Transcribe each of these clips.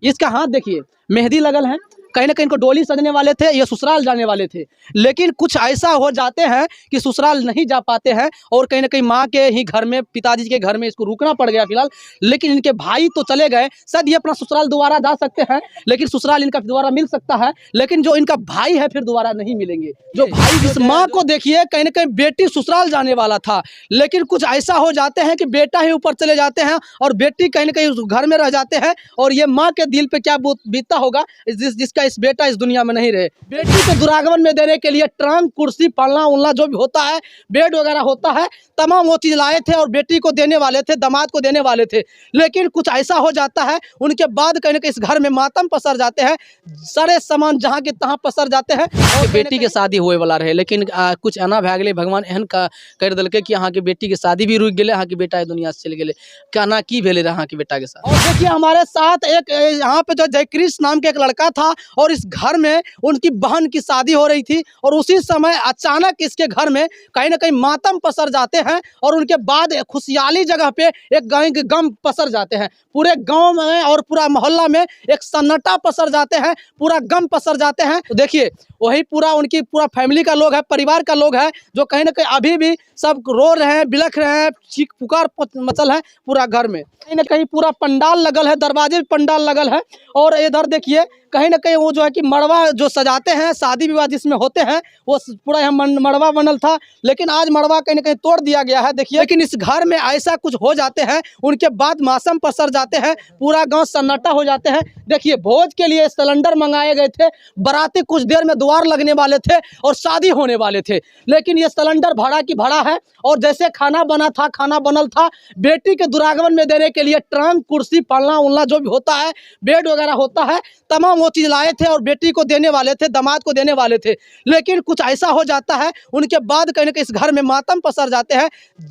इसका हाथ देखिए, मेहंदी लगल है, कहीं ना कहीं इनको डोली सजने वाले थे, ये ससुराल जाने वाले थे, लेकिन कुछ ऐसा हो जाते हैं कि ससुराल नहीं जा पाते हैं और कहीं ना कहीं माँ के ही घर में, पिताजी के घर में इसको रुकना पड़ गया फिलहाल। लेकिन इनके भाई तो चले गए, शायद ये अपना ससुराल दोबारा जा सकते हैं, लेकिन ससुराल इनका दोबारा मिल सकता है, लेकिन जो इनका भाई है फिर दोबारा नहीं मिलेंगे। जो भाई, इस माँ को देखिए, कहीं ना कहीं बेटी ससुराल जाने वाला था, लेकिन कुछ ऐसा हो जाते हैं कि बेटा ही ऊपर चले जाते हैं और बेटी कहीं ना कहीं उस घर में रह जाते हैं। और ये माँ के दिल पे क्या बीतता होगा जिसका इस बेटा इस दुनिया में नहीं रहे। बेटी को दुरागमन में देने के लिए ट्रंक, कुर्सी, पलना उलना जो भी होता है, बेड वगैरह होता है, तमाम वो चीज लाए थे और बेटी को देने वाले थे, दामाद को देने वाले थे, लेकिन कुछ ऐसा हो जाता है, उनके बाद कहीं ना कहीं इस घर में मातम पसर जाते हैं, सारे सामान जहाँ के तहाँ पसर जाते हैं। और बेटी के शादी होए वाला रहे, लेकिन कुछ एना भै गेलै, भगवान एहन कर देलकै कि अहाँ के बेटी के शादी भी रुक गेलै, अहाँ के बेटा दुनिया से चल गेलै। केना की भेलै रहे अहाँ के बेटा के साथ? और देखिए हमारे साथ एक यहाँ पे जो जयकृष्ण नाम के एक लड़का था और इस घर में उनकी बहन की शादी हो रही थी और उसी समय अचानक इसके घर में कहीं ना कहीं मातम पसर जाते हैं और उनके बाद खुशहाली जगह पे एक गम पसर जाते हैं। पूरे गांव में और पूरा मोहल्ला में एक सन्नाटा पसर जाते हैं, पूरा गम पसर जाते हैं। तो देखिए वही उनकी पूरा फैमिली का लोग है, परिवार का लोग है, जो कहीं ना कहीं अभी भी सब रो रहे हैं, बिलख रहे हैं, चीख पुकार मचल है पूरा घर में। कहीं ना कहीं पूरा पंडाल लगल है, दरवाजे भी पंडाल लगल है। और इधर देखिए कहीं ना कहीं वो जो है कि मड़वा जो सजाते हैं, शादी विवाह जिसमें होते हैं, वो पूरा यहाँ मड़वा बनल था, लेकिन आज मड़वा कहीं ना कहीं तोड़ दिया गया है। देखिए, लेकिन इस घर में ऐसा कुछ हो जाते हैं, उनके बाद मौसम पसर जाते हैं, पूरा गांव सन्नाटा हो जाते हैं। देखिए भोज के लिए सिलेंडर मंगाए गए थे, बाराती कुछ देर में द्वार लगने वाले थे और शादी होने वाले थे, लेकिन ये सिलेंडर भाड़ा की भाड़ा है। और जैसे खाना बना था, खाना बनल था, बेटी के दुरागमन में देने के लिए ट्रंक, कुर्सी, पलना उलना जो भी होता है, बेड वगैरह होता है, तमाम वो चीज लाए थे और बेटी को देने वाले थे, दामाद को देने वाले थे, लेकिन कुछ ऐसा हो जाता है, उनके बाद कहीं ना कहीं इस घर में मातम पसर जाते हैं,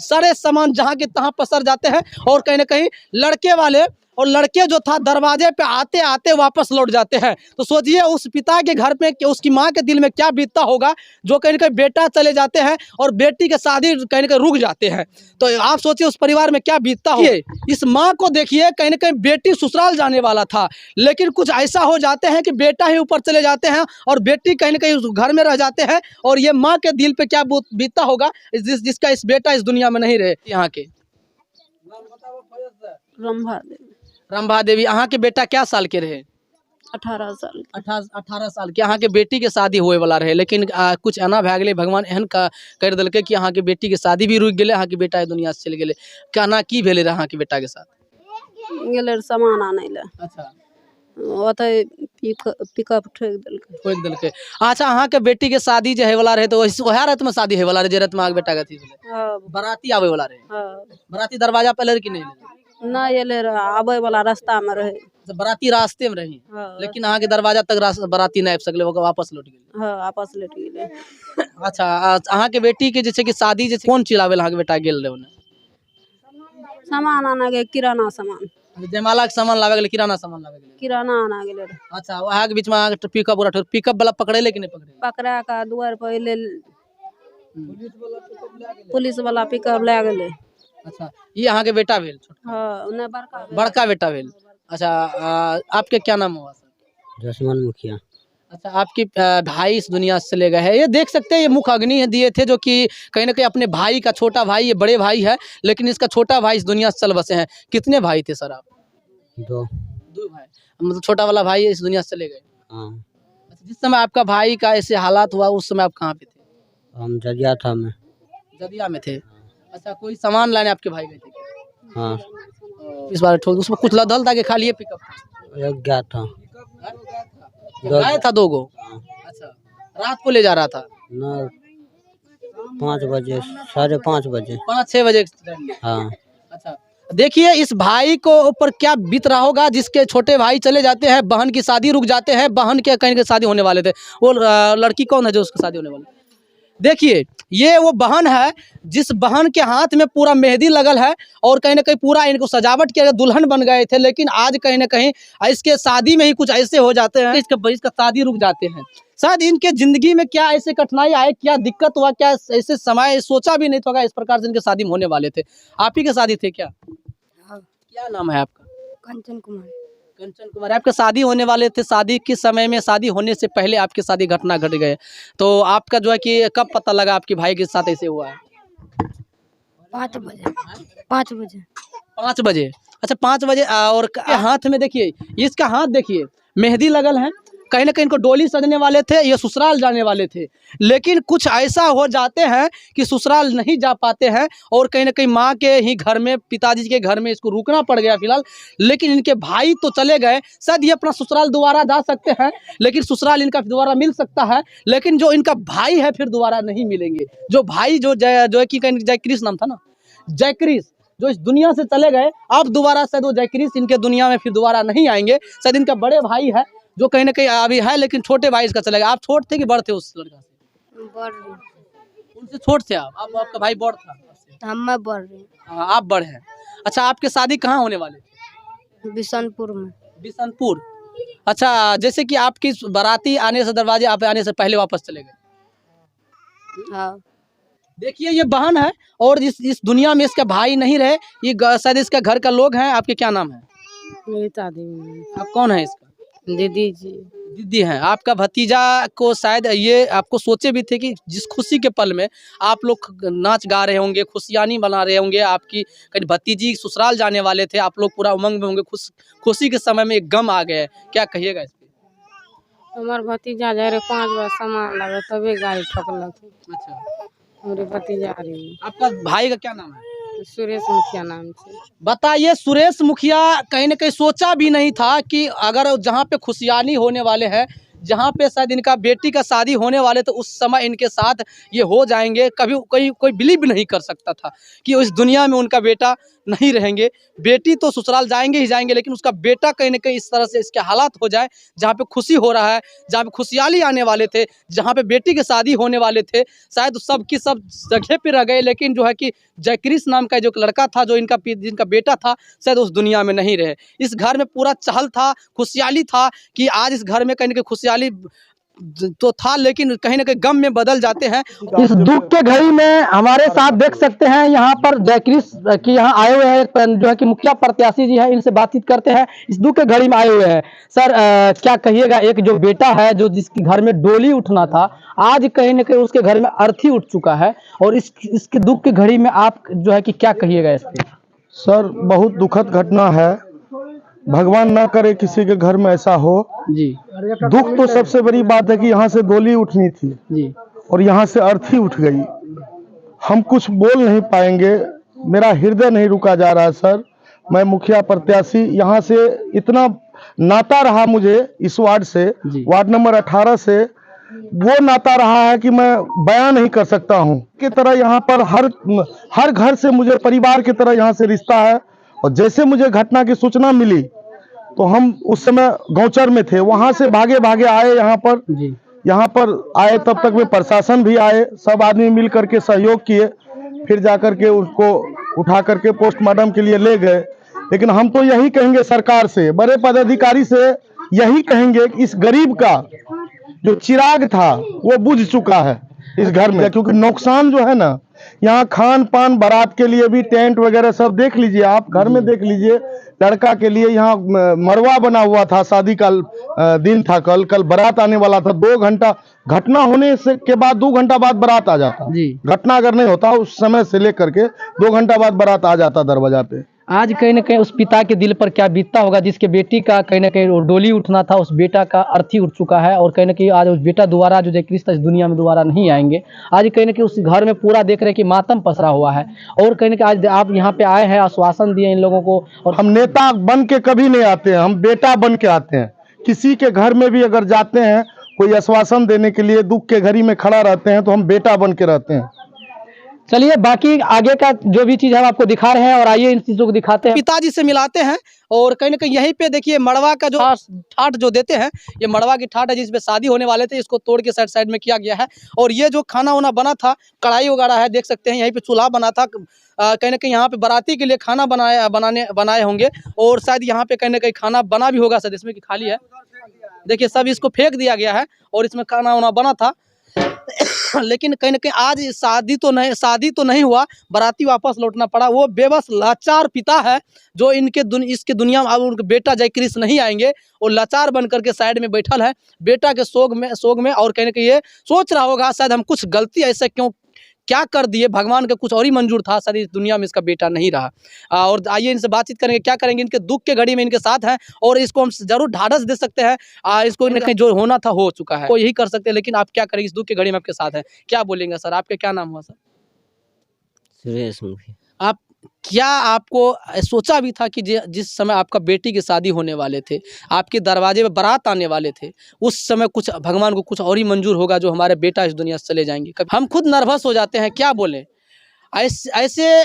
सारे सामान जहाँ के तहाँ पसर जाते हैं। और कहीं ना कहीं लड़के वाले और लड़के जो था दरवाजे पे आते आते वापस लौट जाते हैं। तो सोचिए उस पिता के घर में, उसकी माँ के दिल में क्या बीतता होगा, जो कहीं ना कहीं बेटा चले जाते हैं और बेटी के शादी कहीं ना कहीं रुक जाते हैं। तो आप सोचिए उस परिवार में क्या बीतता होगा। इस माँ को देखिए, कहीं ना कहीं बेटी ससुराल जाने वाला था, लेकिन कुछ ऐसा हो जाते हैं कि बेटा ही ऊपर चले जाते हैं और बेटी कहीं ना कहीं उस घर में रह जाते हैं। और ये माँ के दिल पे क्या बीतता होगा जिसका इस बेटा इस दुनिया में नहीं रहे। यहाँ के रंभा देवी, अहाँ के बेटा क्या साल के रहे? 18 साल। 18 साल के। अहाँ के बेटी के शादी होए वाला रहे, लेकिन कुछ एना भै गेलै, भगवान एहन कर देलकै कि अहाँ के बेटी के शादी भी रुक गेलै, अहाँ के बेटा दुनिया से चल गेलै। केना की भेलै रहे अहाँ के बेटा के साथ? गेलै सामान आनै ले। अच्छा, ओतै पिकअप ठोक देलकै। अच्छा, अहाँ के बेटी के शादी जे होए वाला रहे, तो ओहे रात में शादी होए वाला रहे जे रात में अहाँ के बेटा के अथी भेलै? हां, बाराती आवे वाला रहे? हां। बाराती दरवाजा पे लड़ कि नहीं? नहीं एले रहे, आबै वाला रास्ता में रहे। बाराती रास्ते में रही, लेकिन अहाँ के दरवाजा तक बाराती नहीं आबि सकले, वापस लौट गेलै। हां, वापस लौट गेलै। अच्छा, अहाँ के बेटी के जे कि शादी जे कोन चीज लावे अहाँ के बेटा गेल रहे? ओने सामान आना गए, किराना सामान। जयमाला के सामान लावे गेलै, किराना सामान लावे गेलै? किराना आना गेलै। अच्छा, वहाँ के बीच में अहाँ के पिकअप वाला पकड़ेले कि नहीं पकड़ेले? पकड़ा का द्वार पर एले, पुलिस वाला पिकअप ले गेलै। अच्छा, ये अहाँ के बेटा भेल? हां, ने बड़का बेटा भेल। अच्छा, आपके क्या नाम हुआ सर? जसमान मुखिया। अच्छा, आपकी भाई इस दुनिया से चले गए हैं। ये देख सकते हैं, ये मुख अग्नि दिए थे, जो कि कहीं ना कहीं अपने भाई का, छोटा भाई, ये बड़े भाई है, लेकिन इसका छोटा भाई इस दुनिया से चल बसे हैं। कितने भाई थे सर आप? दो भाई, मतलब छोटा वाला भाई इस दुनिया से चले गए। हाँ। अच्छा, जिस समय आपका भाई का ऐसे हालात हुआ, उस समय आप कहाँ पे थे? हम जदिया था मैं। जदिया में थे। अच्छा, कोई सामान लाने आपके भाई गए थे क्या? हाँ। इस बार ठोक, उसमें कुछ लदल था कि खाली ये पिकअप एक गया था। आया था 2 गो? अच्छा, रात को ले जा रहा था? न 5 बजे, 5:30 बजे। 5-6 बजे के टाइम में? हाँ। अच्छा, देखिए इस भाई को ऊपर क्या बीत रहा होगा, जिसके छोटे भाई चले जाते हैं, बहन की शादी रुक जाते हैं, बहन के कहीं के शादी होने वाले थे। वो लड़की कौन है जो उसकी शादी होने वाली? देखिए ये वो बहन है, जिस बहन के हाथ में पूरा मेहंदी लगल है और कहीं ना कहीं पूरा इनको सजावट किया, दुल्हन बन गए थे, लेकिन आज कहीं ना कहीं इसके शादी में ही कुछ ऐसे हो जाते हैं, इसका शादी रुक जाते हैं। शायद इनके जिंदगी में क्या ऐसे कठिनाई आए, क्या दिक्कत हुआ, क्या ऐसे समय सोचा भी नहीं होगा इस प्रकार से इनके शादी में होने वाले थे। आप ही के शादी थे क्या? हाँ। क्या नाम है आपका? कंचन कुमार। कंचन कुमार, आपका शादी होने वाले थे, शादी के समय में, शादी होने से पहले आपकी शादी घटना घट गए, तो आपका जो है कि कब पता लगा आपके भाई के साथ ऐसे हुआ है? 5 बजे 5 बजे 5 बजे, अच्छा 5 बजे। और हाथ में देखिए, इसका हाथ देखिए, मेहंदी लगल है, कहीं ना कहीं इनको डोली सजने वाले थे, ये ससुराल जाने वाले थे, लेकिन कुछ ऐसा हो जाते हैं कि ससुराल नहीं जा पाते हैं और कहीं ना कहीं माँ के ही घर में, पिताजी के घर में इसको रुकना पड़ गया फिलहाल। लेकिन इनके भाई तो चले गए, शायद ये अपना ससुराल दोबारा जा सकते हैं, लेकिन ससुराल इनका दोबारा मिल सकता है, लेकिन जो इनका भाई है फिर दोबारा नहीं मिलेंगे। जो भाई जो है कि जयकृष्ण नाम था ना, जयकृष्ण, जो इस दुनिया से चले गए, अब दोबारा शायद वो जयकृष्ण इनके दुनिया में फिर दोबारा नहीं आएंगे। शायद इनका बड़े भाई है जो कहीं ना कहीं अभी है, लेकिन छोटे भाई इसका चले गए। आप छोट थे कि बड़ थे उस लड़का से? बढ़ उनसे छोट थे आप आपका भाई बड़ था? हम बढ़ रही हाँ, आप बड़ हैं। अच्छा, आपके शादी कहाँ होने वाले थे? बिशनपुर में। बिशनपुर। अच्छा, जैसे कि आपकी बाराती आने से, दरवाजे आप आने से पहले वापस चले गए। हाँ, देखिए ये बहन है और इस दुनिया में इसका भाई नहीं रहे, ये शायद इसका घर का लोग हैं। आपके क्या नाम है? रीता देवी। आप कौन है इसका? दीदी जी। दीदी हैं। आपका भतीजा को शायद ये आपको सोचे भी थे कि जिस खुशी के पल में आप लोग नाच गा रहे होंगे, खुशियानी बना रहे होंगे, आपकी कहीं भतीजी ससुराल जाने वाले थे, आप लोग पूरा उमंग में होंगे, खुशी के समय में एक गम आ गया है, क्या कहिएगा इस पे? हमार भतीजा जा रहे 5 बजे सामान लगे तभी गाड़ी ठोकलक। अच्छा, हमारे भतीजा आ रही आपका भाई का क्या नाम है? सुरेश मुखिया नाम से। बताइए, सुरेश मुखिया कहीं ना कहीं सोचा भी नहीं था कि अगर जहाँ पे खुशियानी होने वाले हैं, जहाँ पे शायद इनका बेटी का शादी होने वाले, तो उस समय इनके साथ ये हो जाएंगे। कभी कोई बिलीव नहीं कर सकता था कि इस दुनिया में उनका बेटा नहीं रहेंगे। बेटी तो ससुराल जाएंगे ही जाएंगे, लेकिन उसका बेटा कहीं ना कहीं इस तरह से इसके हालात हो जाए, जहाँ पे खुशी हो रहा है, जहाँ पे खुशहाली आने वाले थे, जहाँ पे बेटी की शादी होने वाले थे, शायद सब की सब जगह पे रह गए। लेकिन जो है कि जयकृष्ण नाम का जो लड़का था, जो जिनका बेटा था, शायद उस दुनिया में नहीं रहे। इस घर में पूरा चहल था, खुशहाली था कि आज इस घर में कहीं ना कहीं खुशहाली तो था, लेकिन कहीं ना कहीं गम में बदल जाते हैं। इस दुख के घड़ी में हमारे साथ देख सकते हैं, यहाँ पर जयकृष्ण की यहाँ आए हुए हैं, जो है कि मुखिया प्रत्याशी जी हैं, इनसे बातचीत करते हैं। इस दुख के घड़ी में आए हुए हैं। सर, क्या कहिएगा, एक जो बेटा है, जो जिसके घर में डोली उठना था, आज कहीं ना कहीं उसके घर में अर्थी उठ चुका है, और इसके दुख की घड़ी में आप जो है कि क्या कहिएगा इस पे? सर, बहुत दुखद घटना है। भगवान ना करे किसी के घर में ऐसा हो जी दुख। तो सबसे बड़ी बात है कि यहाँ से डोली उठनी थी जी, और यहाँ से अर्थी उठ गई। हम कुछ बोल नहीं पाएंगे, मेरा हृदय नहीं रुका जा रहा है सर। मैं मुखिया प्रत्याशी, यहाँ से इतना नाता रहा मुझे इस वार्ड से, वार्ड नंबर 18 से, वो नाता रहा है कि मैं बयान नहीं कर सकता हूँ। की तरह यहाँ पर हर घर से मुझे परिवार की तरह यहाँ से रिश्ता है। और जैसे मुझे घटना की सूचना मिली तो हम उस समय गौचर में थे, वहां से भागे भागे आए यहाँ पर आए। तब तक में प्रशासन भी आए, सब आदमी मिल करके सहयोग किए, फिर जाकर के उसको उठा करके पोस्टमार्टम के लिए ले गए। लेकिन हम तो यही कहेंगे सरकार से, बड़े पदाधिकारी से यही कहेंगे कि इस गरीब का जो चिराग था वो बुझ चुका है इस घर में। क्योंकि नुकसान जो है ना, यहाँ खान पान, बारात के लिए भी टेंट वगैरह सब देख लीजिए, आप घर में देख लीजिए। लड़का के लिए यहाँ मरवा बना हुआ था, शादी का दिन था, कल बारात आने वाला था। 2 घंटा घटना होने से के बाद 2 घंटा बाद बारात आ जाता जी। घटना अगर नहीं होता उस समय से लेकर के 2 घंटा बाद बारात आ जाता दरवाजा पे। आज कहीं ना कहीं उस पिता के दिल पर क्या बीतता होगा, जिसके बेटी का कहीं ना कहीं डोली उठना था, उस बेटा का अर्थी उठ चुका है, और कहीं ना कहीं आज उस बेटा दोबारा जो जयकृष्ण इस दुनिया में दोबारा नहीं आएंगे। आज कहीं ना कहीं उस घर में पूरा देख रहे हैं कि मातम पसरा हुआ है, और कहीं ना कहीं आज आप यहाँ पे आए हैं, आश्वासन दिए इन लोगों को। और हम नेता बन के कभी नहीं आते हैं, हम बेटा बन के आते हैं। किसी के घर में भी अगर जाते हैं कोई आश्वासन देने के लिए, दुख के घड़ी में खड़ा रहते हैं, तो हम बेटा बन के रहते हैं। चलिए, बाकी आगे का जो भी चीज़ हम आपको दिखा रहे हैं, और आइए इन चीज़ों को दिखाते हैं, पिताजी से मिलाते हैं। और कहीं ना कहीं यहीं पे देखिए मड़वा का जो ठाट जो देते हैं, ये मड़वा की ठाट है, जिसपे शादी होने वाले थे, इसको तोड़ के साइड में किया गया है। और ये जो खाना वाना बना था, कढ़ाई वगैरह है, देख सकते हैं, यहीं पे चूल्हा बना था। कहीं ना कहीं यहाँ पे बाराती के लिए खाना बनाए होंगे, और शायद यहाँ पे कहीं ना कहीं खाना बना भी होगा सर, इसमें कि खाली है। देखिए सब इसको फेंक दिया गया है, और इसमें खाना वाना बना था। लेकिन कहीं ना कहीं आज शादी तो नहीं हुआ, बाराती वापस लौटना पड़ा। वो बेबस लाचार पिता है जो इसके दुनिया में अब उनके बेटा जय कृष्ण नहीं आएंगे, और लाचार बन करके साइड में बैठल है बेटा के सोग में। और कहीं ना कहीं ये सोच रहा होगा शायद हम कुछ गलती ऐसा क्या कर दिए, भगवान का कुछ और ही मंजूर था, शायद इस दुनिया में इसका बेटा नहीं रहा। और आइए इनसे बातचीत करेंगे, क्या करेंगे, इनके दुख के घड़ी में इनके साथ हैं और इसको हम जरूर ढाढ़स दे सकते हैं। इसको कहीं जो होना था हो चुका है, वो यही कर सकते हैं, लेकिन आप क्या करेंगे, इस दुख के घड़ी में आपके साथ है, क्या बोलेंगे सर? आपका क्या नाम हुआ सर? सुरेश मुखी। आप क्या आपको सोचा भी था कि जिस समय आपका बेटी की शादी होने वाले थे, आपके दरवाजे में बारात आने वाले थे, उस समय कुछ भगवान को कुछ और ही मंजूर होगा जो हमारे बेटा इस दुनिया से चले जाएंगे? कभी हम खुद नर्वस हो जाते हैं, क्या बोले। ऐसे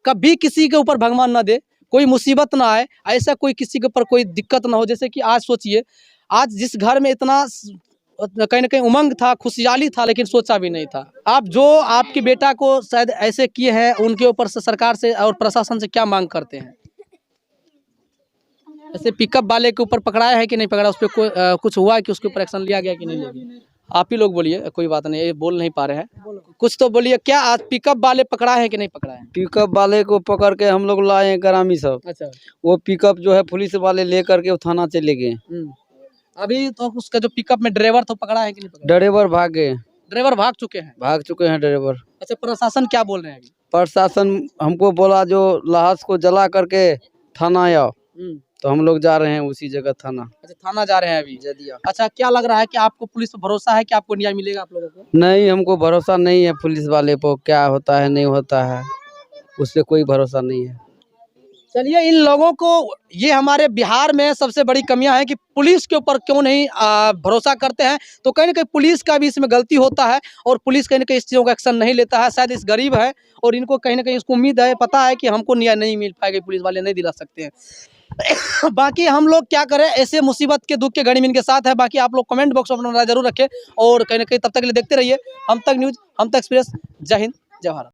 कभी किसी के ऊपर भगवान ना दे, कोई मुसीबत ना आए, ऐसा कोई किसी के ऊपर कोई दिक्कत ना हो। जैसे कि आज सोचिए, आज जिस घर में इतना कहीं ना कहीं उमंग था, खुशहाली था, लेकिन सोचा भी नहीं था। आप जो आपके बेटा को शायद ऐसे किए हैं, उनके ऊपर से सरकार से और प्रशासन से क्या मांग करते हैं? ऐसे पिकअप वाले के ऊपर पकड़ाया है कि नहीं पकड़ा, उस पर कोई कुछ हुआ है कि उसके ऊपर एक्शन लिया गया कि नहीं लिया गया? आप ही लोग बोलिए, कोई बात नहीं, ये बोल नहीं पा रहे हैं, कुछ तो बोलिए। क्या आज पिकअप वाले पकड़ा है कि नहीं पकड़ा है? पिकअप वाले को पकड़ के हम लोग लाए ग्रामीण सब। अच्छा। वो पिकअप जो है पुलिस वाले लेकर के थाना चले गए। अभी तो उसका जो पिकअप में ड्राइवर तो पकड़ा है कि नहीं पकड़ा? ड्राइवर भाग गए। ड्राइवर भाग चुके हैं ड्राइवर। अच्छा, प्रशासन क्या बोल रहे हैं अभी? प्रशासन हमको बोला जो लाश को जला करके थाना आओ, तो हम लोग जा रहे हैं उसी जगह थाना। अच्छा, थाना जा रहे हैं अभी जदिया। अच्छा, क्या लग रहा है कि आपको पुलिस पर भरोसा है कि आपको न्याय मिलेगा आप लोगों को? नहीं, हमको भरोसा नहीं है पुलिस वाले को, क्या होता है नहीं होता है उससे कोई भरोसा नहीं है। चलिए, इन लोगों को, ये हमारे बिहार में सबसे बड़ी कमियां हैं कि पुलिस के ऊपर क्यों नहीं भरोसा करते हैं। तो कहीं ना कहीं पुलिस का भी इसमें गलती होता है, और पुलिस कहीं ना कहीं इस चीज़ों का एक्शन नहीं लेता है। शायद इस गरीब है और इनको कहीं ना कहीं इसको उम्मीद है, पता है कि हमको न्याय नहीं मिल पाएगा, पुलिस वाले नहीं दिला सकते हैं। बाकी हम लोग क्या करें, ऐसे मुसीबत के दुख के घड़ी में इनके साथ है। बाकी आप लोग कमेंट बॉक्स में अपना राय जरूर रखें, और कहीं ना कहीं तब तक के लिए देखते रहिए हम तक न्यूज़, हम तक एक्सप्रेस। जय हिंद, जय भारत।